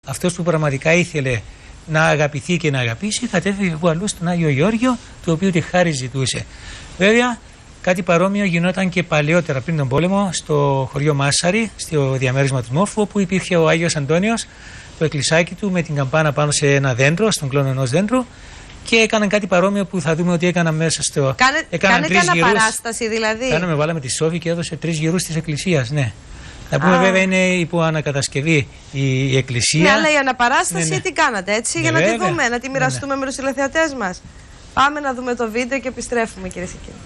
αυτός που πραγματικά ήθελε να αγαπηθεί και να αγαπήσει, κατέφυγε που αλλού στον Άγιο Γεώργιο, το οποίο τη χάρη ζητούσε. Βέβαια, κάτι παρόμοιο γινόταν και παλαιότερα πριν τον πόλεμο στο χωριό Μάσαρη, στο διαμέρισμα του Μόρφου, όπου υπήρχε ο Άγιος Αντώνιος, το εκκλησάκι του με την καμπάνα πάνω σε ένα δέντρο, στον κλόνο ενός δέντρου, και έκαναν κάτι παρόμοιο που θα δούμε ότι έκαναν μέσα στο. Κάνετε αναπαράσταση δηλαδή. Βάλαμε τη Σόφη και έδωσε 3 γυρούς της εκκλησίας, ναι. Να πούμε βέβαια είναι υπό ανακατασκευή η εκκλησία. Ναι, αλλά η αναπαράσταση τι κάνατε έτσι, για να τη δούμε, να τη μοιραστούμε με τους τηλεθεατές μας. Πάμε να δούμε το βίντεο και επιστρέφουμε, κυρίες και κύριοι.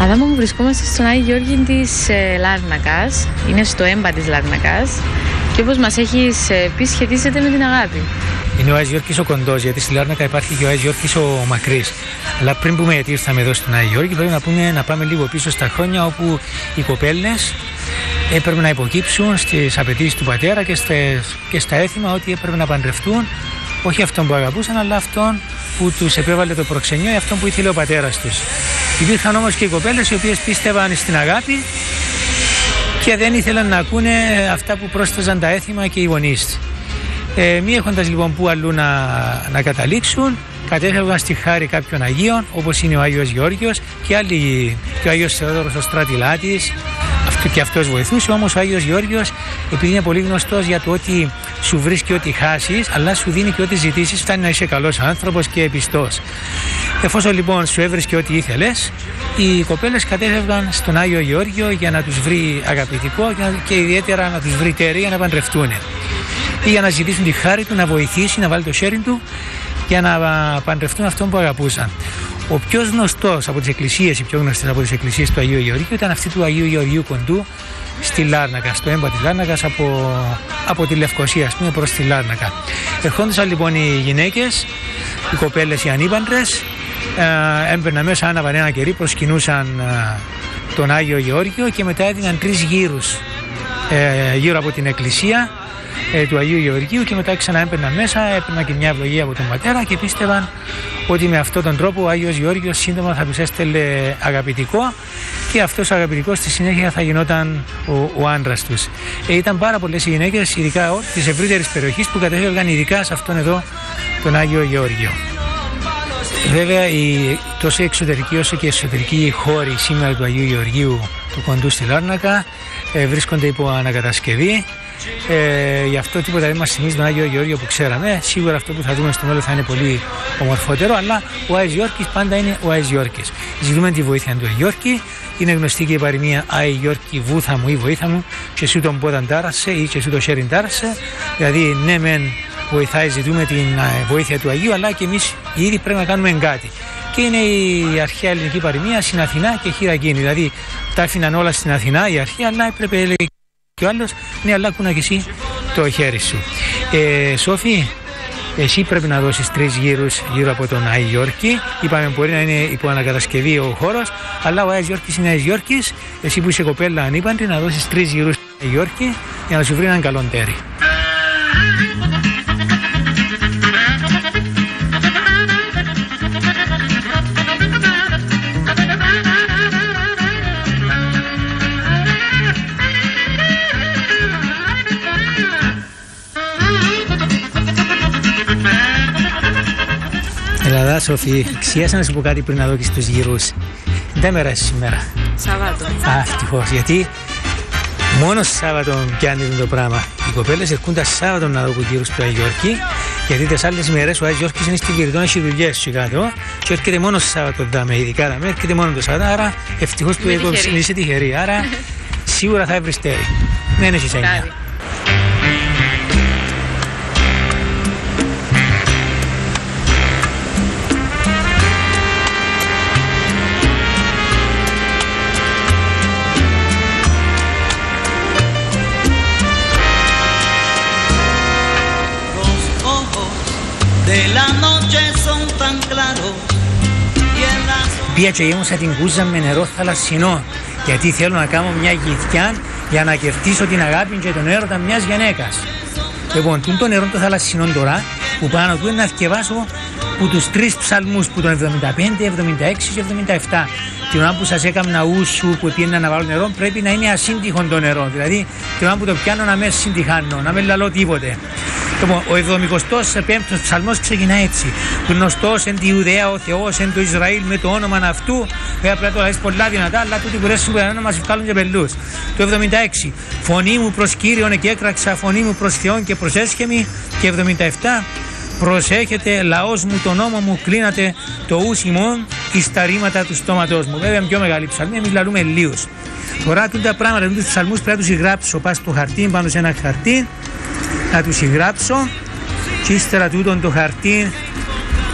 Αδάμο μου, βρισκόμαστε στον Άγιο Γεώργη της Λάρνακας, είναι στο έμπα της Λάρνακας και όπως μας έχεις πει σχετίζεται με την αγάπη. Είναι ο Άγιος Γεώργης ο κοντός, γιατί στη Λάρνακα υπάρχει και ο Άγιος Γεώργης ο μακρύς. Αλλά πριν πούμε γιατί ήρθαμε εδώ στον Άγιο Γεώργη, πρέπει να πάμε λίγο πίσω στα χρόνια όπου οι κοπέλες έπρεπε να υποκύψουν στις απαιτήσεις του πατέρα και στα έθιμα ότι έπρεπε να παντρευτούν όχι αυτόν που αγαπούσαν, αλλά αυτόν που τους επέβαλε το προξενιό ή αυτόν που ήθελε ο πατέρας τους. Υπήρχαν όμως και οι κοπέλες οι οποίες πίστευαν στην αγάπη και δεν ήθελαν να ακούνε αυτά που πρόσθεζαν τα έθιμα και οι γονείς. Μη έχοντας λοιπόν που αλλού να καταλήξουν, κατέφευγαν στη χάρη κάποιων Αγίων, όπως είναι ο Άγιος Γεώργιος και άλλοι, και ο Άγιος Θεόδωρος ο Στρατιλάτης, και αυτός βοηθούσε. Όμως ο Άγιος Γεώργιος, επειδή είναι πολύ γνωστός για το ότι σου βρίσκει ό,τι χάσεις, αλλά σου δίνει και ό,τι ζητήσεις, φτάνει να είσαι καλός άνθρωπος και πιστός. Εφόσον λοιπόν σου έβρισκε ό,τι ήθελες, οι κοπέλες κατέφευγαν στον Άγιο Γεώργιο για να τους βρει αγαπητικό και ιδιαίτερα να τους βρει τέρη για να παντρευτούν. Ή για να ζητήσουν τη χάρη του, να βοηθήσει, να βάλει το χέρι του για να παντρευτούν αυτόν που αγαπούσαν. Ο πιο γνωστός από τις εκκλησίες, οι πιο γνωστές από τις εκκλησίες του Αγίου Γεωργίου ήταν αυτή του Αγίου Γεωργίου Κοντού στη Λάρνακα, στο έμπα της Λάρνακας από τη Λευκοσία, ας πούμε, προς τη Λάρνακα. Ερχόντουσαν λοιπόν οι γυναίκες, οι κοπέλες, οι ανήπαντρες, έμπαιρναν μέσα, άναβαν ένα κερί, προσκυνούσαν τον Άγιο Γεώργιο και μετά έδιναν 3 γύρους γύρω από την εκκλησία του Αγίου Γεωργίου και μετά ξαναέμπαιρναν μέσα, έπαιρναν και μια ευλογία από τον πατέρα και πίστευαν ότι με αυτόν τον τρόπο ο Άγιος Γεώργιος σύντομα θα τους έστελε αγαπητικό και αυτός ο αγαπητικός στη συνέχεια θα γινόταν ο άντρας τους. Ήταν πάρα πολλές οι γυναίκες, ειδικά της ευρύτερης περιοχής, που κατέφευγαν ειδικά σε αυτόν εδώ τον Άγιο Γεώργιο. Βέβαια, τόσο εξωτερική όσο και εσωτερική χώροι σήμερα του Αγίου Γεωργίου του Κοντού στη Λάρνακα βρίσκονται υπό ανακατασκευή. Γι' αυτό τίποτα δεν μας θυμίζει τον Άγιο Γεώργιο που ξέραμε. Σίγουρα αυτό που θα δούμε στο μέλλον θα είναι πολύ ομορφότερο, αλλά ο Άγιος Γεώργης πάντα είναι ο Άγιος Γεώργης. Ζητούμε τη βοήθεια του Γεώργη. Είναι γνωστή και η παροιμία «Άι Γεώργη βούθα μου» ή «βοήθα μου» και εσύ τον πόδαν τάρασε ή και εσύ το χέριν τάρασε. Δηλαδή, ναι, μεν βοηθάει, ζητούμε την βοήθεια του Αγίου, αλλά και εμείς ήδη πρέπει να κάνουμε κάτι. Και είναι η αρχαία ελληνική παροιμία «Στην Αθηνά και χείρα εκείνη». Δηλαδή, τα άφηναν όλα στην Αθηνά η αρχαία, αλλά έπρεπε, λέει και ο άλλος, ναι, αλλά κούνα και εσύ το χέρι σου. Σόφη, εσύ πρέπει να δώσεις 3 γύρους γύρω από τον Άγιο Γεώργη. Είπαμε μπορεί να είναι υπό ανακατασκευή ο χώρος, αλλά ο Άγιος Γεώργης είναι Άγιος Γεώργης. Εσύ που είσαι κοπέλα ανήπαντρη, να δώσεις 3 γύρους στον Άγιο Γεώργη για να σου βρει έναν καλό τέρι. Ελλάδα, Σοφή, ξιάσα να σου πω κάτι πριν να δω και στους γύρους. Δεν με αρέσει σήμερα. Σάββατο. Ευτυχώς, γιατί μόνο Σάββατο πιάνει το πράγμα. Οι κοπέλες έρχονται Σάββατο να δω γύρους του Αγίου Γεώργη, γιατί τις άλλες ημέρες ο Άγιος Γεώργης είναι στη Βηρητών, έχει δουλειές σου κάτω και έρχεται μόνο Σάββατο δάμε, ειδικά δάμε, έρχεται μόνο το Σάββατο. Άρα ευτυχώς που είσαι τυχερή. Άρα σίγουρα θα έβρεις τέρι. Δεν έχεις έννοια. Πήγα και γέμωσα την κούζα με νερό θαλασσινό, γιατί θέλω να κάνω μια γυθιά για να κερδίσω την αγάπη και τον έρωτα μιας γυναίκας. Λοιπόν, το νερό το θαλασσινό τώρα, που πάνω του είναι να θκευάσω που τους τρεις ψαλμούς που τον 75, 76 και 77. Την ώρα που σας έκανα ούσου που πήγαινα να βάλω νερό, πρέπει να είναι ασύντυχο το νερό. Δηλαδή την ώρα που το πιάνω να με συντυχάνω, να με λαλώ τίποτε. Ο 75ος ψαλμός ξεκινά έτσι. Γνωστός εν τη Ιουδαία ο Θεός, εν το Ισραήλ με το όνομα αυτού. Πρέπει να το λες πολλά δυνατά, αλλά τούτοι που ρέσουν να μας βγάλουν και πελούς. Το 76. Φωνή μου προς Κύριον και έκραξα, φωνή μου προς Θεόν και προσέσχεμη. Και 77. Προσέχετε λαός μου, το νόμο μου, κλείνατε το ους ημών εις τα ρήματα του στόματός μου. Βέβαια, πιο μεγάλη ψαλμή, εμείς λαλούμε λίγους. Τώρα, τούτα πράγματα, τους ψαλμούς πρέπει να τους συγγράψω. Πας στο χαρτί, πάνω σε ένα χαρτί, να τους συγγράψω. Και ύστερα τούτον το χαρτί,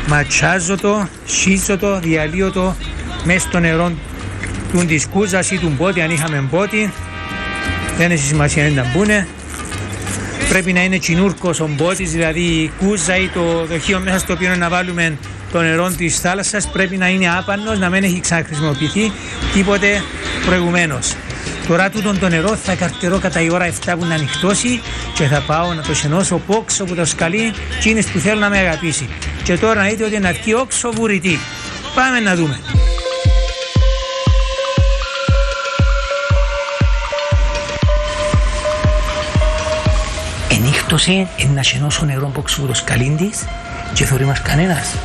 ματσάζω το, σχίζω το, διαλύω το μέσα στο νερό του της κούζας ή του μπότη, αν είχαμε μπότη. Δεν έχει σημασία να μπουνε. Πρέπει να είναι τσινούρκος ο μπότης, δηλαδή η κούζα ή το δοχείο μέσα στο οποίο να βάλουμε το νερό της θάλασσας πρέπει να είναι άπανος, να μην έχει ξαναχρησιμοποιηθεί τίποτε προηγουμένως. Τώρα τούτον το νερό θα καρτερώ κατά η ώρα 7 που να ανοιχτώσει και θα πάω να το σενώσω όξο που το σκαλεί εκείνες που θέλω να με αγαπήσει. Και τώρα να δείτε ότι να βγει όξο βουρητή. Πάμε να δούμε. Ενύχτωσε να σενώσω νερό όξο που το σκαλεί της και θωρεί μας κανένας.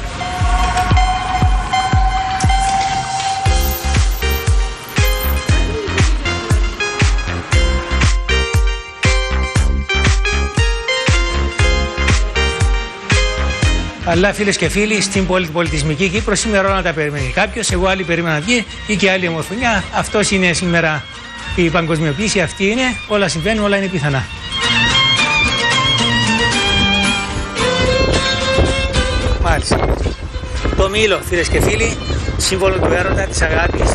Αλλά φίλες και φίλοι, στην πολιτισμική Κύπρο σήμερα όλα τα περιμένει κάποιος. Εγώ άλλοι περίμενα να βγει ή και άλλη ομορφωνιά. Αυτός είναι σήμερα η παγκοσμιοποίηση, αυτή είναι. Όλα συμβαίνουν, όλα είναι πιθανά. Μάλιστα. Το μήλο, φίλες και φίλοι, σύμβολο του έρωτα, της αγάπης,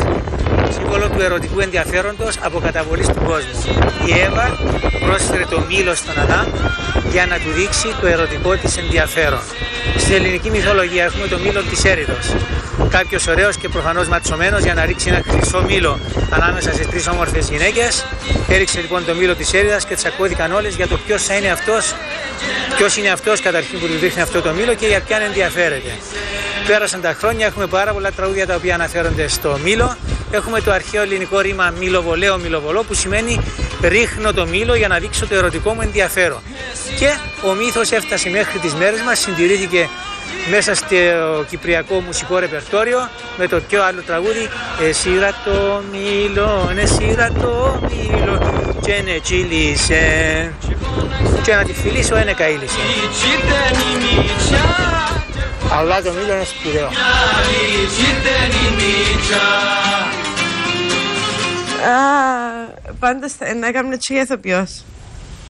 σύμβολο του ερωτικού ενδιαφέροντος από καταβολής του κόσμου. Η Εύα πρόσφερε το μήλο στον Αδάμ για να του δείξει το ερωτικό της ενδιαφέρον. Στην ελληνική μυθολογία έχουμε το μήλο της Έριδος. Κάποιος ωραίος και προφανώς ματσωμένος για να ρίξει ένα χρυσό μήλο ανάμεσα σε τρεις όμορφες γυναίκες. Έριξε λοιπόν το μήλο της Έριδας και τσακώθηκαν όλες για το ποιος είναι αυτός καταρχήν που του δείχνει αυτό το μήλο και για ποιον ενδιαφέρεται. Πέρασαν τα χρόνια, έχουμε πάρα πολλά τραγούδια τα οποία αναφέρονται στο μήλο. Έχουμε το αρχαίο ελληνικό ρήμα μιλοβολέο, μιλοβολό, που σημαίνει ρίχνω το μήλο για να δείξω το ερωτικό μου ενδιαφέρον. Και ο μύθος έφτασε μέχρι τις μέρες μας, συντηρήθηκε μέσα στο κυπριακό μουσικό ρεπερτόριο με το πιο άλλο τραγούδι «Εσύρα το μήλο, εσύρα το μήλο και ναι τσίλησε και να τη φιλήσω είναι καήλισε». Αλλά το μήλο είναι σπουδαίο. Πάντως να έκαμε τσι ηθοποιός.